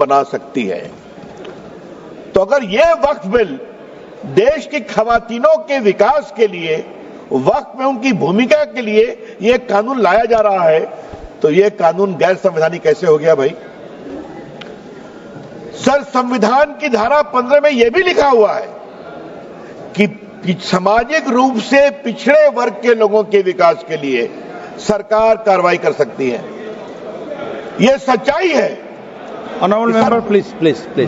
बना सकती है। तो अगर यह वक्फ बिल देश की खवातीनों के विकास के लिए, वक्फ में उनकी भूमिका के लिए यह कानून लाया जा रहा है, तो यह कानून गैर संवैधानिक कैसे हो गया भाई? सर, संविधान की धारा 15 में यह भी लिखा हुआ है कि सामाजिक रूप से पिछड़े वर्ग के लोगों के विकास के लिए सरकार कार्रवाई कर सकती है। यह सच्चाई है। Honorable member, please.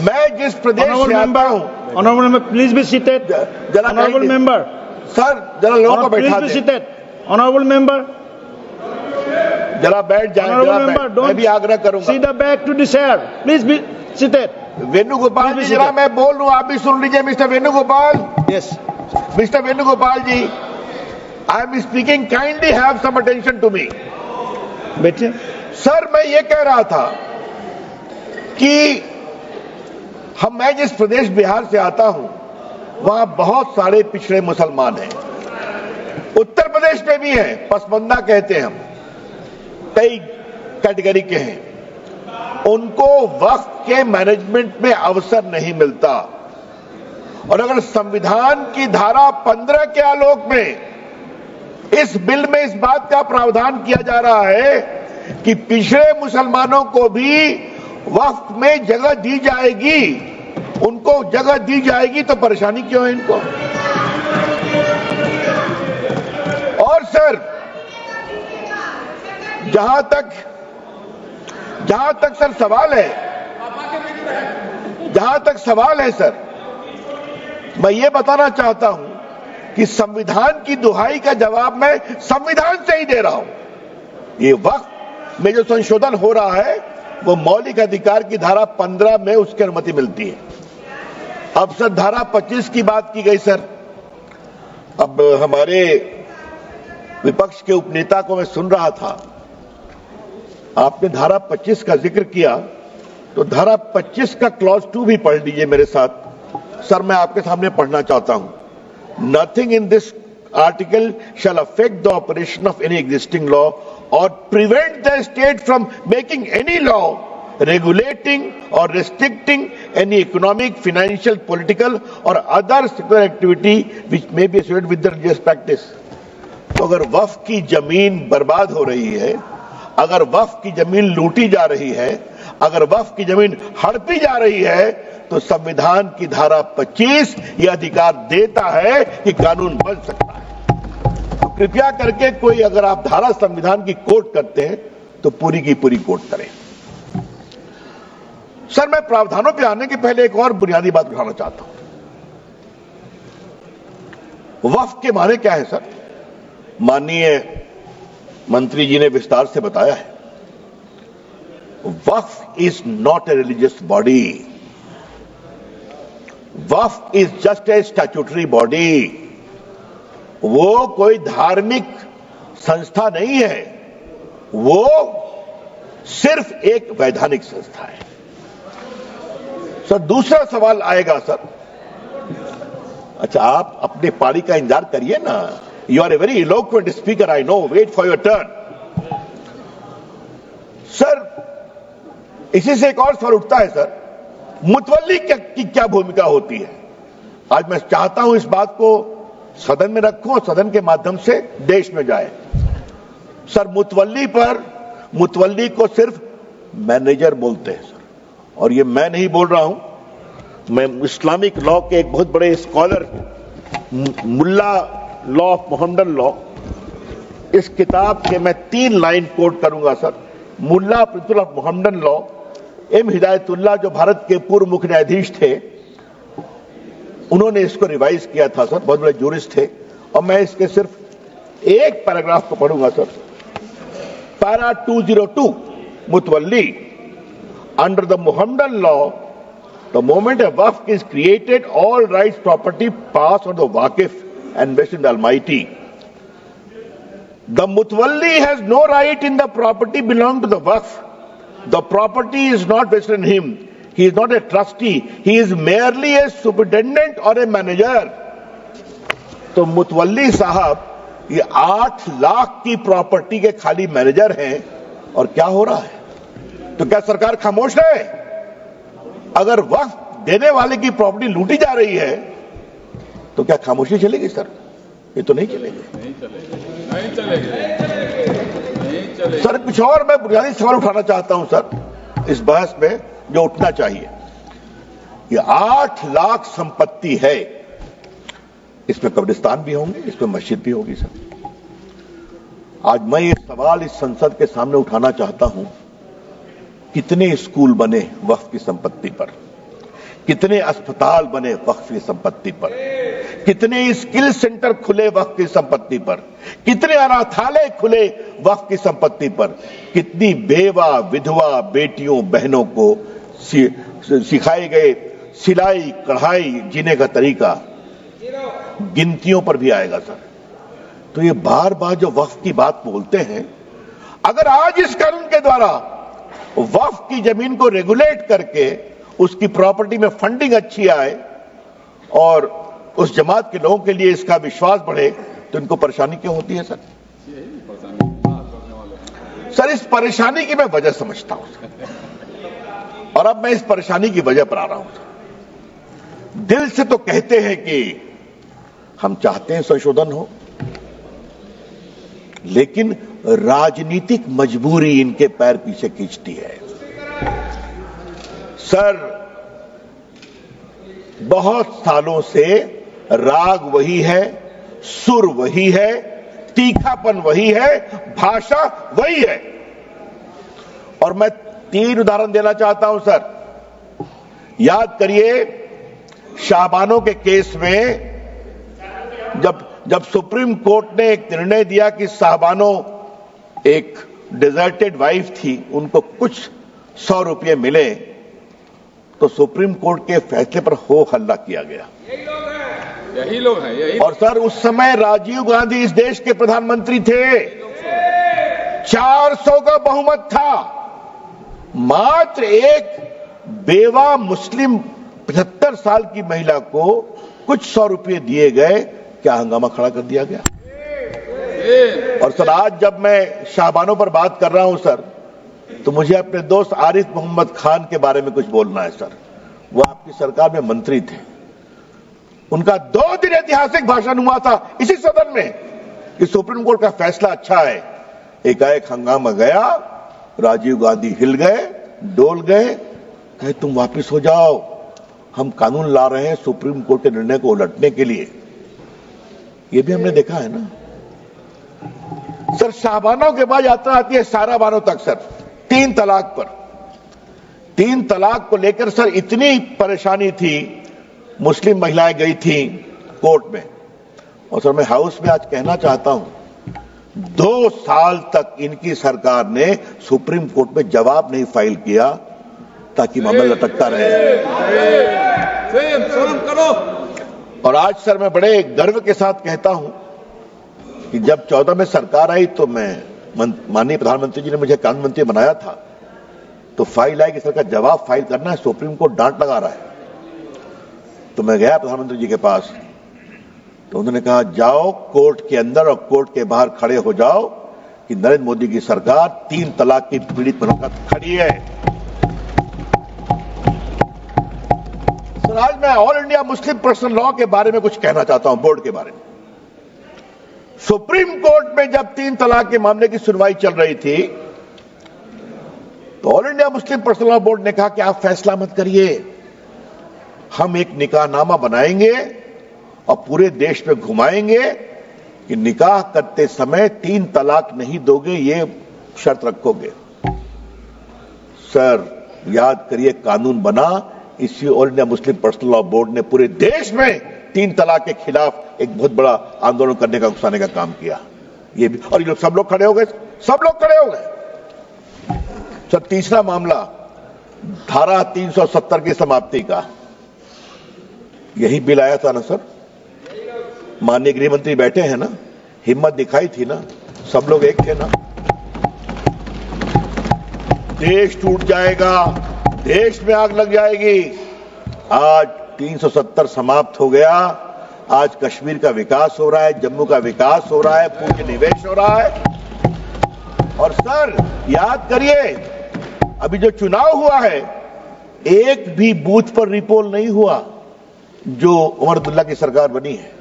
मैं जिस प्रदेश से आता हूं, Honorable member, please be seated. Honorable member, sir जरा लोगों को बैठा please be दें। seated. Honorable member, जरा बैठ जाएं। Honorable member, मैं भी आग्रह करूंगा। see the back to the chair. Please be seated. Venugopal जी, जरा मैं बोल रहा हूं, आप भी सुन लीजिए। Mister Venugopal, Yes. Mister Venugopal ji, I am speaking, kindly have some attention to me. बैठिए। सर, मैं ये कह रहा था कि मैं जिस प्रदेश बिहार से आता हूं, वहां बहुत सारे पिछड़े मुसलमान हैं। उत्तर प्रदेश में भी हैं, पसमंदा कहते हैं हम, कई कैटेगरी के हैं। उनको वक्फ के मैनेजमेंट में अवसर नहीं मिलता। और अगर संविधान की धारा 15 के आलोक में इस बिल में इस बात का प्रावधान किया जा रहा है कि पिछड़े मुसलमानों को भी वक्फ में जगह दी जाएगी, उनको जगह दी जाएगी, तो परेशानी क्यों है इनको? और सर, जहां तक सर सवाल है सर, मैं ये बताना चाहता हूं कि संविधान की दुहाई का जवाब मैं संविधान से ही दे रहा हूं। ये वक्फ में जो संशोधन हो रहा है वो मौलिक अधिकार की धारा 15 में उसकी अनुमति मिलती है। अब सर धारा 25 की बात की गई सर। अब हमारे विपक्ष के उपनेता को मैं सुन रहा था, आपने धारा 25 का जिक्र किया, तो धारा 25 का क्लॉज 2 भी पढ़ लीजिए मेरे साथ। सर, मैं आपके सामने पढ़ना चाहता हूं। Nothing in this article shall affect the operation of any existing law or prevent the state from making any law regulating or restricting any economic, financial, political or other secular activity which may be associated with the religious practice। तो अगर वक्फ की जमीन बर्बाद हो रही है, अगर वक्फ की जमीन लूटी जा रही है, अगर वक्फ की जमीन हड़पी जा रही है, तो संविधान की धारा 25 यह अधिकार देता है कि कानून बन सकता है। कृपया करके कोई, अगर आप धारा संविधान की कोट करते हैं तो पूरी की पूरी कोट करें। सर, मैं प्रावधानों पे आने के पहले एक और बुनियादी बात उठाना चाहता हूं। वक्फ के माने क्या है सर? माननीय मंत्री जी ने विस्तार से बताया है। Waqf is not a religious body. Waqf is just a statutory body. वो कोई धार्मिक संस्था नहीं है, वो सिर्फ एक वैधानिक संस्था है। सर, दूसरा सवाल आएगा सर। अच्छा, आप अपने पारी का इंतजार करिए ना। You are a very eloquent speaker, I know, wait for your turn. Sir, इसी से एक और सवाल उठता है सर, मुतवल्ली की क्या भूमिका होती है? आज मैं चाहता हूं इस बात को सदन में रखूं और सदन के माध्यम से देश में जाए। सर, मुतवल्ली को सिर्फ मैनेजर बोलते हैं सर, और ये मैं नहीं बोल रहा हूं, मैं इस्लामिक लॉ के एक बहुत बड़े scholar, Mulla law of Mohammedan law, इस किताब के मैं 3 लाइन कोट करूंगा sir. Mulla principle of Mohammedan law, M Hidayatullah जो भारत के पूर्व मुख्य न्यायाधीश थे, उन्होंने इसको रिवाइज किया था सर, बहुत बड़े जूरिस्ट थे। और मैं इसके सिर्फ एक पैराग्राफ को पढ़ूंगा sir. Para 202, mutawalli, under the Mohammedan law, the moment a Waqf is created, all rights property pass on the wakif and vest in the Almighty. The mutawalli has no right in the property belong to the Waqf. The property is not vested in him. He is not a trustee. He is merely a superintendent or a manager. तो मुतवल्ली साहब ये 8 लाख की property के खाली manager हैं, और क्या हो रहा है? तो क्या सरकार खामोश है? अगर वक्फ देने वाले की प्रॉपर्टी लूटी जा रही है तो क्या खामोशी चलेगी सर? ये तो नहीं चलेगी। नहीं चलेगी। सर कुछ और मैं बुनियादी सवाल उठाना चाहता हूं सर इस बहस में जो उठना चाहिए। ये 8 लाख संपत्ति है, इसमें कब्रिस्तान भी होंगे, इसमें मस्जिद भी होगी सर। आज मैं ये सवाल इस संसद के सामने उठाना चाहता हूं, कितने स्कूल बने वक्फ की संपत्ति पर, कितने अस्पताल बने वक्फ की संपत्ति पर, कितने स्किल सेंटर खुले वक्फ की संपत्ति पर, कितने अनाथालय खुले वक्फ की संपत्ति पर, कितनी बेवा विधवा बेटियों बहनों को सिखाए गए सिलाई कढ़ाई जीने का तरीका गिनतियों पर भी आएगा सर। तो ये बार बार जो वक्फ की बात बोलते हैं, अगर आज इस कानून के द्वारा वक्फ की जमीन को रेगुलेट करके उसकी प्रॉपर्टी में फंडिंग अच्छी आए और उस जमात के लोगों के लिए इसका विश्वास बढ़े, तो इनको परेशानी क्यों होती है सर? सर इस परेशानी की मैं वजह समझता हूं सर, और अब मैं इस परेशानी की वजह पर आ रहा हूं सर। दिल से तो कहते हैं कि हम चाहते हैं संशोधन हो, लेकिन राजनीतिक मजबूरी इनके पैर पीछे खींचती है सर। बहुत सालों से राग वही है, सुर वही है, तीखापन वही है, भाषा वही है। और मैं 3 उदाहरण देना चाहता हूं सर। याद करिए शाहबानो के केस में जब सुप्रीम कोर्ट ने एक निर्णय दिया कि शाहबानो एक डिजर्टेड वाइफ थी, उनको कुछ 100 रुपये मिले, तो सुप्रीम कोर्ट के फैसले पर हो हल्ला किया गया। यही लोग हैं। और सर उस समय राजीव गांधी इस देश के प्रधानमंत्री थे, 400 का बहुमत था, मात्र एक बेवा मुस्लिम 75 साल की महिला को कुछ 100 रुपये दिए गए, क्या हंगामा खड़ा कर दिया गया। और सर आज जब मैं शाहबानों पर बात कर रहा हूं सर, तो मुझे अपने दोस्त आरिफ मोहम्मद खान के बारे में कुछ बोलना है सर। वो आपकी सरकार में मंत्री थे, उनका 2 दिन ऐतिहासिक भाषण हुआ था इसी सदन में कि सुप्रीम कोर्ट का फैसला अच्छा है। एकाएक हंगामा गया, राजीव गांधी हिल गए, डोल गए, कहे तुम वापिस हो जाओ, हम कानून ला रहे हैं सुप्रीम कोर्ट के निर्णय को उलटने के लिए। ये भी हमने देखा है ना सर। शाहबानों के बाद यात्रा आती है सारा बानों तक सर, 3 तलाक पर। 3 तलाक को लेकर सर इतनी परेशानी थी, मुस्लिम महिलाएं गई थी कोर्ट में। और सर मैं हाउस में आज कहना चाहता हूं, 2 साल तक इनकी सरकार ने सुप्रीम कोर्ट में जवाब नहीं फाइल किया, ताकि मामला लटकता रहे। और आज सर मैं बड़े गर्व के साथ कहता हूं कि जब 14 में सरकार आई तो मैं माननीय प्रधानमंत्री जी ने मुझे कानून मंत्री बनाया था, तो फाइल आई कि सर का जवाब फाइल करना है, सुप्रीम कोर्ट डांट लगा रहा है। तो मैं गया प्रधानमंत्री जी के पास, तो उन्होंने कहा जाओ कोर्ट के अंदर और कोर्ट के बाहर खड़े हो जाओ कि नरेंद्र मोदी की सरकार 3 तलाक की पीड़ित महिलाओं का खड़ी है। सर आज मैं all India Muslim personal law के बारे में कुछ कहना चाहता हूं, बोर्ड के बारे में। सुप्रीम कोर्ट में जब 3 तलाक के मामले की सुनवाई चल रही थी, तो all India Muslim personal law board ने कहा कि आप फैसला मत करिए, हम एक निकाहनामा बनाएंगे और पूरे देश में घुमाएंगे कि निकाह करते समय 3 तलाक नहीं दोगे, ये शर्त रखोगे। सर याद करिए कानून बना, इसी all India Muslim personal law board ने पूरे देश में 3 तलाक के खिलाफ एक बहुत बड़ा आंदोलन करने का, उकसाने का काम किया। ये भी, और ये लोग सब लोग खड़े हो गए, सब लोग खड़े हो गए। सर तीसरा मामला धारा 370 की समाप्ति का, यही बिल आया था ना सर, माननीय गृह मंत्री बैठे हैं ना, हिम्मत दिखाई थी ना, सब लोग एक थे ना। देश टूट जाएगा, देश में आग लग जाएगी। आज 370 समाप्त हो गया, आज कश्मीर का विकास हो रहा है, जम्मू का विकास हो रहा है, पूंजी निवेश हो रहा है। और सर याद करिए, अभी जो चुनाव हुआ है, एक भी बूथ पर रिपोल नहीं हुआ जो उमर अब्दुल्ला की सरकार बनी है।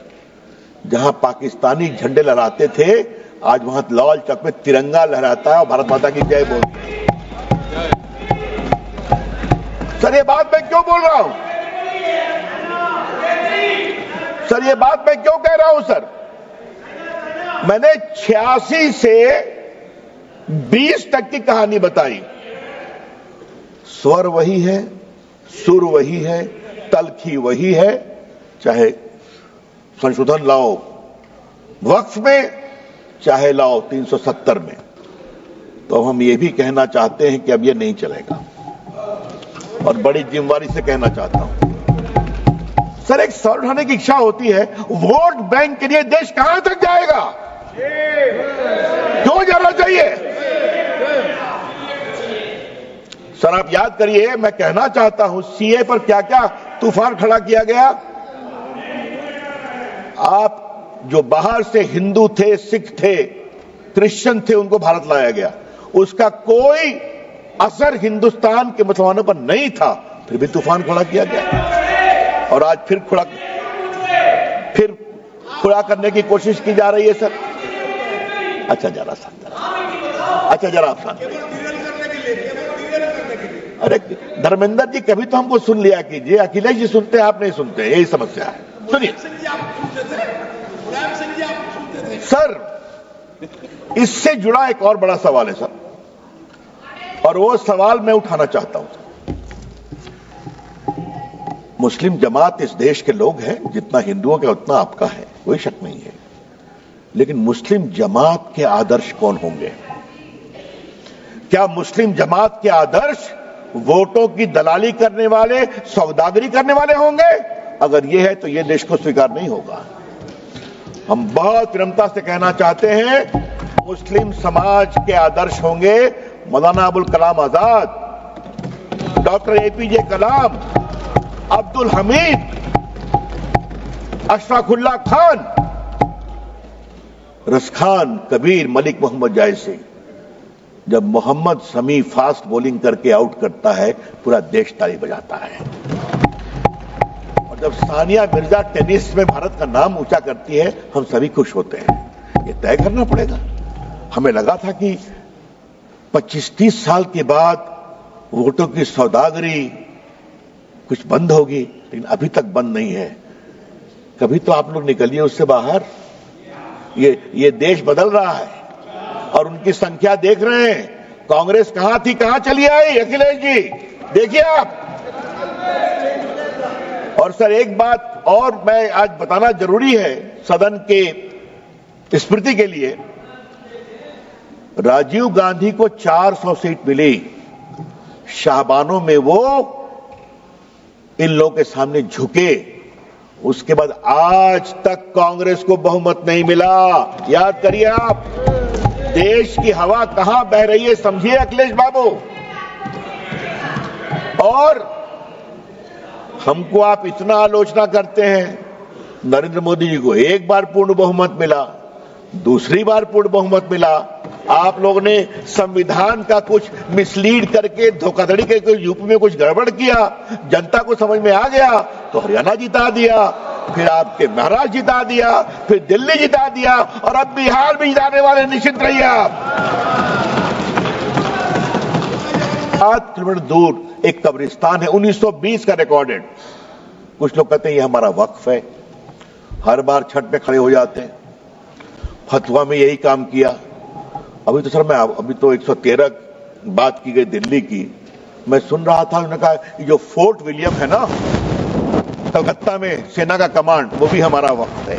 जहां पाकिस्तानी झंडे लहराते थे, आज वहां लाल चौक में तिरंगा लहराता है और भारत माता की जय बोलते हैं। सर ये बात मैं क्यों बोल रहा हूं? सर ये बात मैं क्यों कह रहा हूं? सर मैंने 86 से 20 तक की कहानी बताई। स्वर वही है, सुर वही है, तलखी वही है, चाहे संशोधन लाओ वक्फ में, चाहे लाओ 370 में। तो हम ये भी कहना चाहते हैं कि अब ये नहीं चलेगा, और बड़ी जिम्मेदारी से कहना चाहता हूं। सर एक सवाल उठाने की इच्छा होती है, वोट बैंक के लिए देश कहां तक जाएगा? क्यों जाना चाहिए? सर आप याद करिए, मैं कहना चाहता हूं सीए पर क्या क्या तूफान खड़ा किया गया। आप जो बाहर से हिंदू थे, सिख थे, क्रिश्चियन थे, उनको भारत लाया गया, उसका कोई असर हिंदुस्तान के मुसलमानों पर नहीं था, फिर भी तूफान खड़ा किया गया। और आज फिर खड़ा करने की कोशिश की जा रही है। सर अच्छा जरा आप शांत। अरे धर्मेंद्र जी कभी तो हमको सुन लिया कीजिए, अखिलेश जी सुनते हैं, आप नहीं सुनते, यही समस्या है। सुनिए सर, इससे जुड़ा एक और बड़ा सवाल है सर, और वो सवाल मैं उठाना चाहता हूं। मुस्लिम जमात इस देश के लोग हैं, जितना हिंदुओं का उतना आपका है, कोई शक नहीं है। लेकिन मुस्लिम जमात के आदर्श कौन होंगे? क्या मुस्लिम जमात के आदर्श वोटों की दलाली करने वाले, सौदागरी करने वाले होंगे? अगर ये है तो ये देश को स्वीकार नहीं होगा। हम बहुत विनम्रता से कहना चाहते हैं, मुस्लिम समाज के आदर्श होंगे मौलाना अबुल कलाम आजाद, डॉक्टर एपीजे कलाम, अब्दुल हमीद, अशफाकुल्लाह खान, रसखान, कबीर, मलिक मोहम्मद जैसे। जब मोहम्मद शमी फास्ट बॉलिंग करके आउट करता है, पूरा देश ताली बजाता है। और जब सानिया मिर्जा टेनिस में भारत का नाम ऊंचा करती है, हम सभी खुश होते हैं। ये तय करना पड़ेगा। हमें लगा था कि 25-30 साल के बाद वोटों की सौदागरी कुछ बंद होगी, लेकिन अभी तक बंद नहीं है। कभी तो आप लोग निकलिए उससे बाहर। ये देश बदल रहा है और उनकी संख्या देख रहे हैं। कांग्रेस कहां थी, कहां चली आई? अखिलेश जी देखिए आप। और सर एक बात और मैं आज बताना जरूरी है सदन के स्मृति के लिए। राजीव गांधी को 400 सीट मिली, शाहबानों में वो इन लोगों के सामने झुके। उसके बाद आज तक कांग्रेस को बहुमत नहीं मिला। याद करिए आप, देश की हवा कहां बह रही है समझिए अखिलेश बाबू। और हमको आप इतना आलोचना करते हैं। नरेंद्र मोदी जी को एक बार पूर्ण बहुमत मिला, दूसरी बार पूर्ण बहुमत मिला। आप लोगों ने संविधान का कुछ मिसलीड करके, धोखाधड़ी करके यूपी में कुछ गड़बड़ किया, जनता को समझ में आ गया तो हरियाणा जिता दिया, फिर आपके महाराष्ट्र जिता दिया, फिर दिल्ली जिता दिया, और अब बिहार भी जिताने वाले। निश्चित रहिए आप। 7 किलोमीटर दूर एक कब्रिस्तान है, 1920 का रिकॉर्डेड। कुछ लोग कहते हैं ये हमारा वक्फ है, हर बार छठ पे खड़े हो जाते हैं। फतवा में यही काम किया। अभी तो सर अभी तो 113 बात की गई दिल्ली की। मैं सुन रहा था, उन्होंने कहा जो फोर्ट विलियम है ना कलकत्ता में, सेना का कमांड, वो भी हमारा वक्फ है।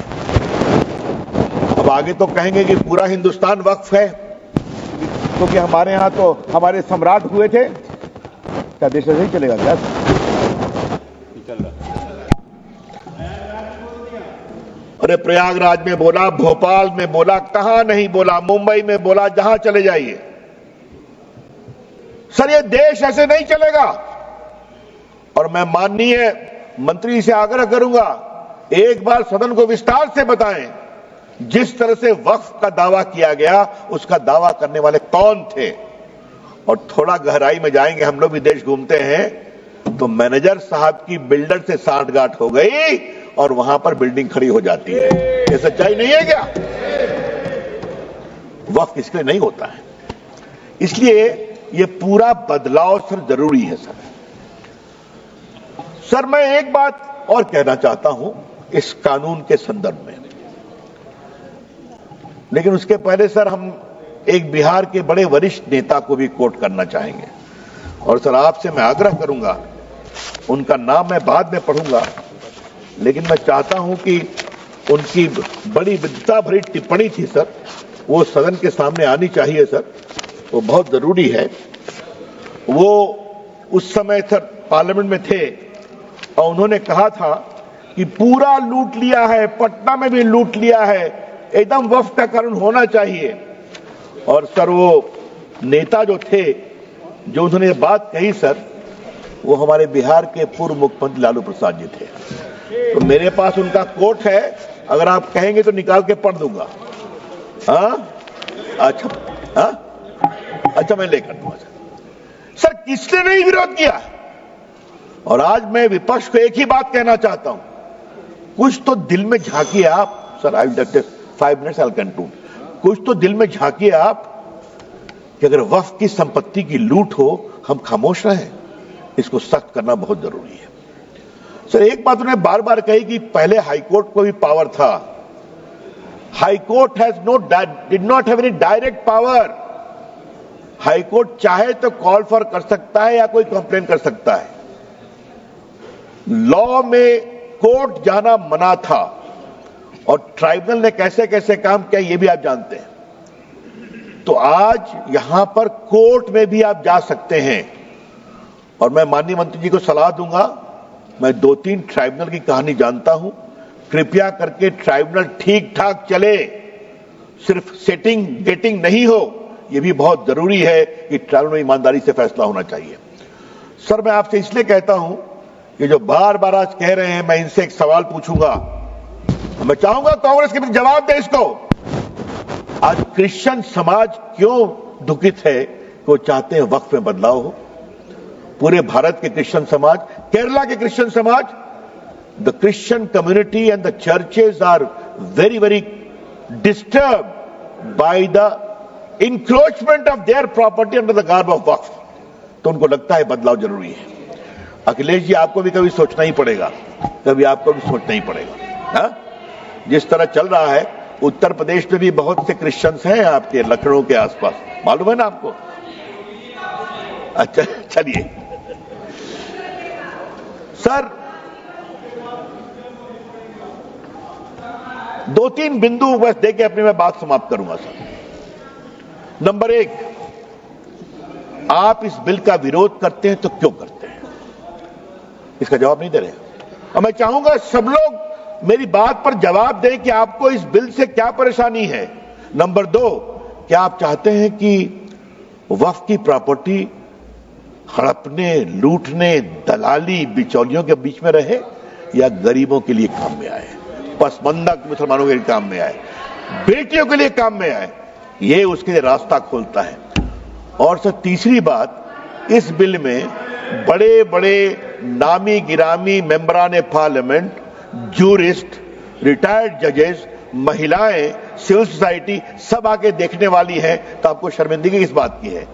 अब आगे तो कहेंगे कि पूरा हिंदुस्तान वक्फ है, क्योंकि हमारे यहां तो हमारे सम्राट हुए थे। क्या देश ऐसे ही चलेगा क्या? अरे प्रयागराज में बोला, भोपाल में बोला, कहां नहीं बोला, मुंबई में बोला, जहां चले जाइए। सर ये देश ऐसे नहीं चलेगा। और मैं माननीय मंत्री से आग्रह करूंगा, एक बार सदन को विस्तार से बताएं जिस तरह से वक्फ का दावा किया गया, उसका दावा करने वाले कौन थे। और थोड़ा गहराई में जाएंगे, हम लोग भी देश घूमते हैं, तो मैनेजर साहब की बिल्डर से साठगांठ हो गई और वहां पर बिल्डिंग खड़ी हो जाती है। ये सच्चाई नहीं है क्या? वक्त इसके लिए नहीं होता है, इसलिए ये पूरा बदलाव सर जरूरी है सर। सर मैं एक बात और कहना चाहता हूं इस कानून के संदर्भ में, लेकिन उसके पहले सर हम एक बिहार के बड़े वरिष्ठ नेता को भी कोट करना चाहेंगे। और सर आपसे मैं आग्रह करूंगा, उनका नाम मैं बाद में पढ़ूंगा, लेकिन मैं चाहता हूं कि उनकी बड़ी विद्वता भरी टिप्पणी थी सर, वो सदन के सामने आनी चाहिए सर, वो बहुत जरूरी है। वो उस समय सर पार्लियामेंट में थे और उन्होंने कहा था कि पूरा लूट लिया है, पटना में भी लूट लिया है, एकदम वक्फ का कानून होना चाहिए। और सर वो नेता जो थे, जो उन्होंने ये बात कही सर, वो हमारे बिहार के पूर्व मुख्यमंत्री लालू प्रसाद जी थे। तो मेरे पास उनका कोट है, अगर आप कहेंगे तो निकाल के पढ़ दूंगा। अच्छा मैं लेकर दूंगा सर। किसने नहीं विरोध किया? और आज मैं विपक्ष को एक ही बात कहना चाहता हूं, कुछ तो दिल में झांकिए आप sir. I will take 5 minutes, I will conclude. कुछ तो दिल में झांकिए आप कि अगर वक्फ की संपत्ति की लूट हो, हम खामोश रहें? इसको सख्त करना बहुत जरूरी है सर। एक बात उन्होंने बार बार कही कि पहले हाईकोर्ट को भी पावर था। High court did not have any direct power. High court चाहे तो कॉल फॉर कर सकता है या कोई कंप्लेन कर सकता है। लॉ में कोर्ट जाना मना था और ट्राइब्यूनल ने कैसे कैसे काम किया ये भी आप जानते हैं। तो आज यहां पर कोर्ट में भी आप जा सकते हैं। और मैं माननीय मंत्री जी को सलाह दूंगा, मैं 2-3 ट्राइब्यूनल की कहानी जानता हूं, कृपया करके ट्राइब्यूनल ठीक ठाक चले, सिर्फ सेटिंग गेटिंग नहीं हो। यह भी बहुत जरूरी है कि ट्राइब्यूनल में ईमानदारी से फैसला होना चाहिए। सर मैं आपसे इसलिए कहता हूं कि जो बार बार आज कह रहे हैं, मैं इनसे एक सवाल पूछूंगा, मैं चाहूंगा कांग्रेस के भी जवाब दे इसको। आज क्रिश्चियन समाज क्यों दुखित है कि वो चाहते हैं वक्फ में बदलाव हो? पूरे भारत के क्रिश्चियन समाज, केरला के क्रिश्चियन समाज, the Christian community and the churches are very very disturb by the encroachment of their property under the garb of Waqf. तो उनको लगता है बदलाव जरूरी है। अखिलेश जी आपको भी कभी सोचना ही पड़ेगा, कभी आपको भी सोचना ही पड़ेगा। हा? जिस तरह चल रहा है, उत्तर प्रदेश में भी बहुत से क्रिश्चियंस हैं आपके लखनऊ के आसपास, मालूम है ना आपको? अच्छा चलिए सर, 2-3 बिंदु बस देके अपनी मैं बात समाप्त करूंगा सर। नंबर 1, आप इस बिल का विरोध करते हैं तो क्यों करते हैं? इसका जवाब नहीं दे रहे। और मैं चाहूंगा सब लोग मेरी बात पर जवाब दें कि आपको इस बिल से क्या परेशानी है। नंबर 2, क्या आप चाहते हैं कि वक्फ की प्रॉपर्टी हड़पने, लूटने, दलाली, बिचौलियों के बीच में रहे या गरीबों के लिए काम में आए, पसमंदा मुसलमानों के लिए काम में आए, बेटियों के लिए काम में आए? ये उसके लिए रास्ता खोलता है। और सर तीसरी बात, इस बिल में बड़े बड़े नामी गिरामी मेंबरान पार्लियामेंट, जूरिस्ट, रिटायर्ड जजेस, महिलाएं, सिविल सोसाइटी सब आके देखने वाली है। तो आपको शर्मिंदगी किस बात की है?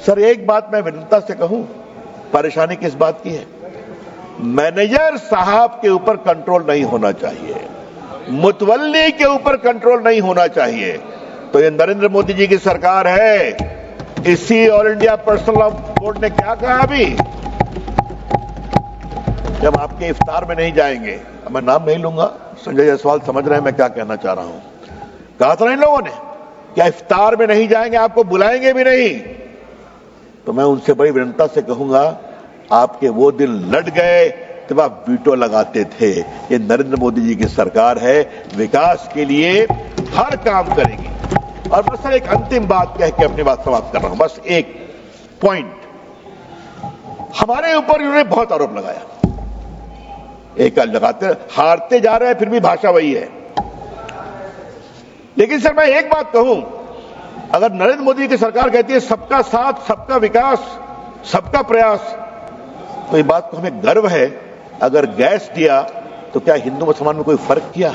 सर एक बात मैं विनम्रता से कहूं, परेशानी किस बात की है? मैनेजर साहब के ऊपर कंट्रोल नहीं होना चाहिए, मुतवल्ली के ऊपर कंट्रोल नहीं होना चाहिए। तो ये नरेंद्र मोदी जी की सरकार है। इसी all India personal law board ने क्या कहा अभी, जब आपके इफ्तार में नहीं जाएंगे, मैं नाम नहीं लूंगा, संजय जायसवाल समझ रहे हैं मैं क्या कहना चाह रहा हूं। कहा था ना इन लोगों ने, क्या इफ्तार में नहीं जाएंगे, आपको बुलाएंगे भी नहीं। तो मैं उनसे बड़ी विनम्रता से कहूंगा, आपके वो दिन लट गए तब आप वीटो लगाते थे। ये नरेंद्र मोदी जी की सरकार है, विकास के लिए हर काम करेगी। और बस एक अंतिम बात कह के अपनी बात समाप्त कर रहा हूं, बस एक पॉइंट। हमारे ऊपर इन्होंने बहुत आरोप लगाया, एक लगाते हारते जा रहे हैं, फिर भी भाषा वही है। लेकिन सर मैं एक बात कहूं, अगर नरेंद्र मोदी की सरकार कहती है सबका साथ, सबका विकास, सबका प्रयास, तो ये बात को हमें गर्व है। अगर गैस दिया तो क्या हिंदू मुसलमान में कोई फर्क किया?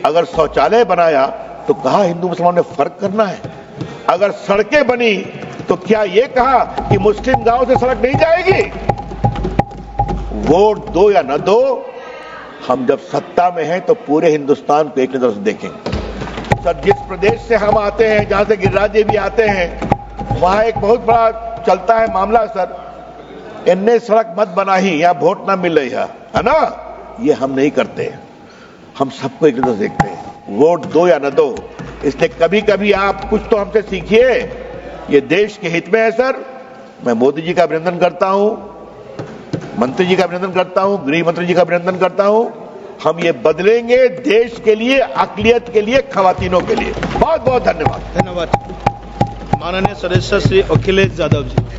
अगर शौचालय बनाया तो कहा हिंदू मुसलमान ने फर्क करना है? अगर सड़कें बनी तो क्या ये कहा कि मुस्लिम गांव से सड़क नहीं जाएगी? वोट दो या न दो, हम जब सत्ता में हैं तो पूरे हिंदुस्तान को एक नजर से देखेंगे। सर, जिस प्रदेश से हम आते हैं, जहां से गिरिराज जी भी आते हैं, वहां एक बहुत बड़ा चलता है मामला सर, इन्ने सड़क मत बनाही, यहाँ वोट ना मिल रही है ना? ये हम नहीं करते, हम सबको एक नजर से देखते हैं। वोट दो या न दो, इसलिए कभी कभी आप कुछ तो हमसे सीखिए। ये देश के हित में है सर। मैं मोदी जी का अभिनंदन करता हूं, मंत्री जी का अभिनंदन करता हूं, गृह मंत्री जी का अभिनंदन करता हूं। हम ये बदलेंगे देश के लिए, अक़लियत के लिए, खवातीनों के लिए। बहुत बहुत धन्यवाद। धन्यवाद। माननीय सदस्य श्री अखिलेश यादव जी।